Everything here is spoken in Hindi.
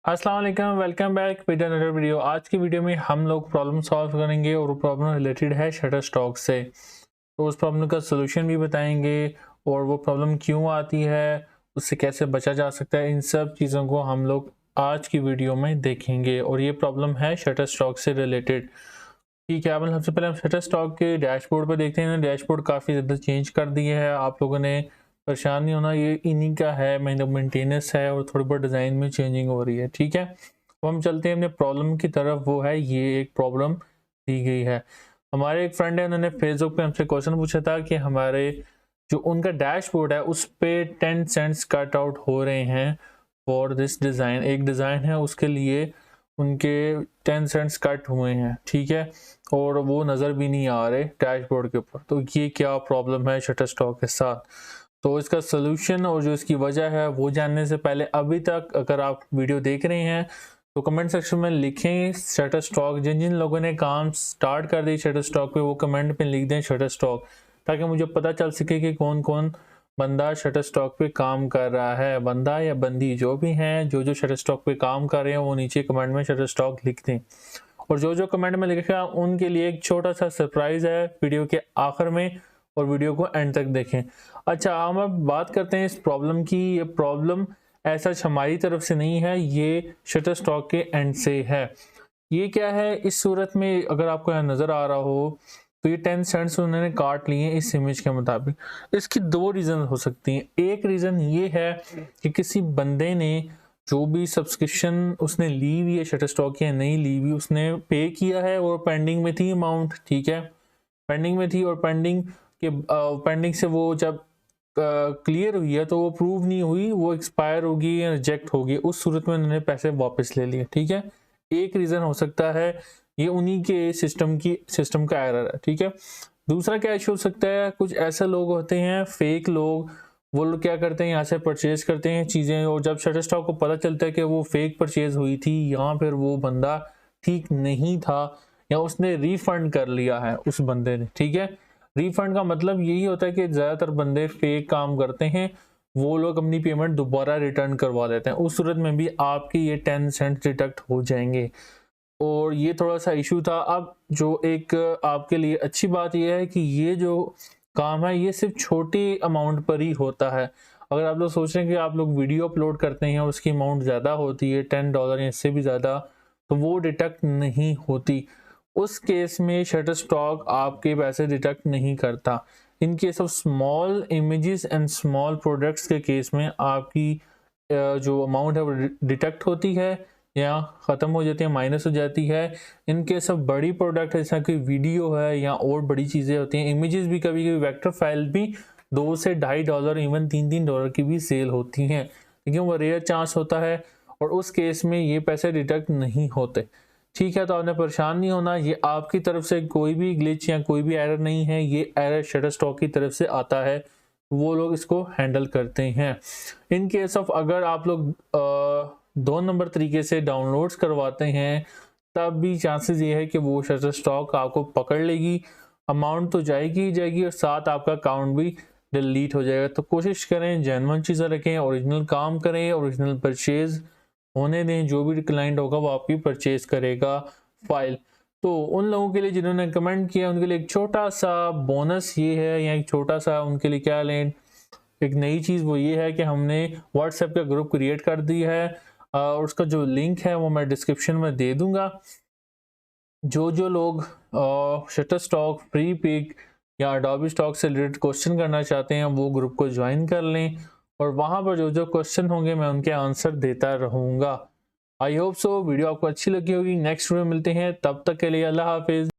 अस्सलाम वालेकुम, welcome back with another video. आज की वीडियो में हम लोग प्रॉब्लम सॉल्व करेंगे और वो प्रॉब्लम रिलेटेड है शटर स्टॉक से। तो उस प्रॉब्लम का सोल्यूशन भी बताएंगे और वो प्रॉब्लम क्यों आती है, उससे कैसे बचा जा सकता है, इन सब चीज़ों को हम लोग आज की वीडियो में देखेंगे। और ये प्रॉब्लम है शटर स्टॉक से रिलेटेड। ठीक है, अब सबसे पहले हम शटर स्टॉक के डैशबोर्ड पर देखते हैं। डैशबोर्ड काफ़ी ज़्यादा चेंज कर दिए है, आप लोगों ने परेशान नहीं होना, ये इन्हीं का है, मेंटेनेंस है और थोड़ी बहुत डिज़ाइन में चेंजिंग हो रही है। ठीक है, तो हम चलते हैं अपने प्रॉब्लम की तरफ। वो है ये एक प्रॉब्लम दी गई है। हमारे एक फ्रेंड है, उन्होंने फेसबुक पे हमसे क्वेश्चन पूछा था कि हमारे जो उनका डैशबोर्ड है उस पे 10 सेंट्स कट आउट हो रहे हैं फॉर दिस डिज़ाइन। एक डिज़ाइन है उसके लिए उनके 10 सेंट्स कट हुए हैं। ठीक है, और वो नज़र भी नहीं आ रहे डैशबोर्ड के ऊपर। तो ये क्या प्रॉब्लम है शटर स्टॉक के साथ, तो इसका सोल्यूशन और जो इसकी वजह है वो जानने से पहले अभी तक अगर आप वीडियो देख रहे हैं तो कमेंट सेक्शन में लिखें शटर स्टॉक। जिन जिन लोगों ने काम स्टार्ट कर दी शटर स्टॉक पे वो कमेंट पे लिख दें शटर स्टॉक, ताकि मुझे पता चल सके कि कौन कौन बंदा शटर स्टॉक पे काम कर रहा है। बंदा या बंदी जो भी हैं, जो जो शटर स्टॉक पे काम कर रहे हैं वो नीचे कमेंट में शटर स्टॉक लिख दें। और जो जो कमेंट में लिखेगा उनके लिए एक छोटा सा सरप्राइज है वीडियो के आखिर में, और वीडियो को एंड तक देखें। अच्छा, हम अब बात करते हैं इस प्रॉब्लम की। ये प्रॉब्लम ऐसा हमारी तरफ से नहीं है, ये शटर स्टॉक के एंड से है। ये क्या है, इस सूरत में अगर आपको यहाँ नज़र आ रहा हो तो ये 10 सेंट्स उन्होंने काट लिए इस इमेज के मुताबिक। इसकी दो रीज़न हो सकती हैं। एक रीज़न ये है कि किसी बंदे ने जो भी सब्सक्रिप्शन उसने ली हुई है शटर स्टॉक या नहीं ली हुई, उसने पे किया है और पेंडिंग में थी अमाउंट। ठीक है, पेंडिंग में थी और पेंडिंग से वो जब क्लियर हुई है तो वो प्रूव नहीं हुई, वो एक्सपायर होगी या रिजेक्ट होगी, उस सूरत में उन्होंने पैसे वापस ले लिए। ठीक है, एक रीज़न हो सकता है ये उन्हीं के सिस्टम का एरर है। ठीक है, दूसरा क्या इशू हो सकता है, कुछ ऐसे लोग होते हैं फेक लोग, वो लोग क्या करते हैं यहाँ से परचेज करते हैं चीज़ें, और जब शटर स्टॉक को पता चलता है कि वो फेक परचेज हुई थी या फिर वो बंदा ठीक नहीं था या उसने रिफंड कर लिया है उस बंदे ने। ठीक है, रिफंड का मतलब यही होता है कि ज़्यादातर बंदे फेक काम करते हैं, वो लोग अपनी पेमेंट दोबारा रिटर्न करवा देते हैं। उस सूरत में भी आपकी ये 10 सेंट डिडक्ट हो जाएंगे, और ये थोड़ा सा इशू था। अब जो एक आपके लिए अच्छी बात यह है कि ये जो काम है ये सिर्फ छोटी अमाउंट पर ही होता है। अगर आप लोग सोच रहे हैं कि आप लोग वीडियो अपलोड करते हैं और उसकी अमाउंट ज़्यादा होती है, $10 या इससे भी ज़्यादा, तो वो डिडक्ट नहीं होती। उस केस में शटर स्टॉक आपके पैसे डिडक्ट नहीं करता। In case of small images and small products के केस में आपकी जो अमाउंट है वो डिडक्ट होती है या ख़त्म हो जाती है, माइनस हो जाती है। इन केस ऑफ बड़ी प्रोडक्ट जैसा कि वीडियो है या और बड़ी चीज़ें होती हैं, इमेजेस भी कभी कभी वेक्टर फाइल भी $2 से $2.5 इवन $3 की भी सेल होती हैं, लेकिन वो रेयर चांस होता है और उस केस में ये पैसे डिडक्ट नहीं होते। ठीक है, तो आपने परेशान नहीं होना, ये आपकी तरफ से कोई भी ग्लिच या कोई भी एरर नहीं है, ये एरर शटर स्टॉक की तरफ से आता है, वो लोग इसको हैंडल करते हैं। इन केस ऑफ अगर आप लोग 2 नंबर तरीके से डाउनलोड्स करवाते हैं, तब भी चांसेस ये है कि वो शटर स्टॉक आपको पकड़ लेगी, अमाउंट तो जाएगी ही जाएगी और साथ आपका अकाउंट भी डिलीट हो जाएगा। तो कोशिश करें जेन्युइन चीज़ें रखें, ओरिजिनल काम करें, ओरिजिनल परचेज होने दें, जो भी क्लाइंट होगा वो आपकी परचेज करेगा फाइल। तो उन लोगों के लिए जिन्होंने कमेंट किया उनके लिए एक छोटा सा बोनस ये है, या एक छोटा सा उनके लिए क्या लें, एक नई चीज़ वो ये है कि हमने व्हाट्सएप का ग्रुप क्रिएट कर दिया है, और उसका जो लिंक है वो मैं डिस्क्रिप्शन में दे दूंगा। जो जो लोग शटर स्टॉक, फ्री पिक या अडोबी स्टॉक से रिलेटेड क्वेश्चन करना चाहते हैं वो ग्रुप को ज्वाइन कर लें, और वहाँ पर जो जो क्वेश्चन होंगे मैं उनके आंसर देता रहूँगा। आई होप सो वीडियो आपको अच्छी लगी होगी। नेक्स्ट वीडियो मिलते हैं, तब तक के लिए अल्लाह हाफिज़।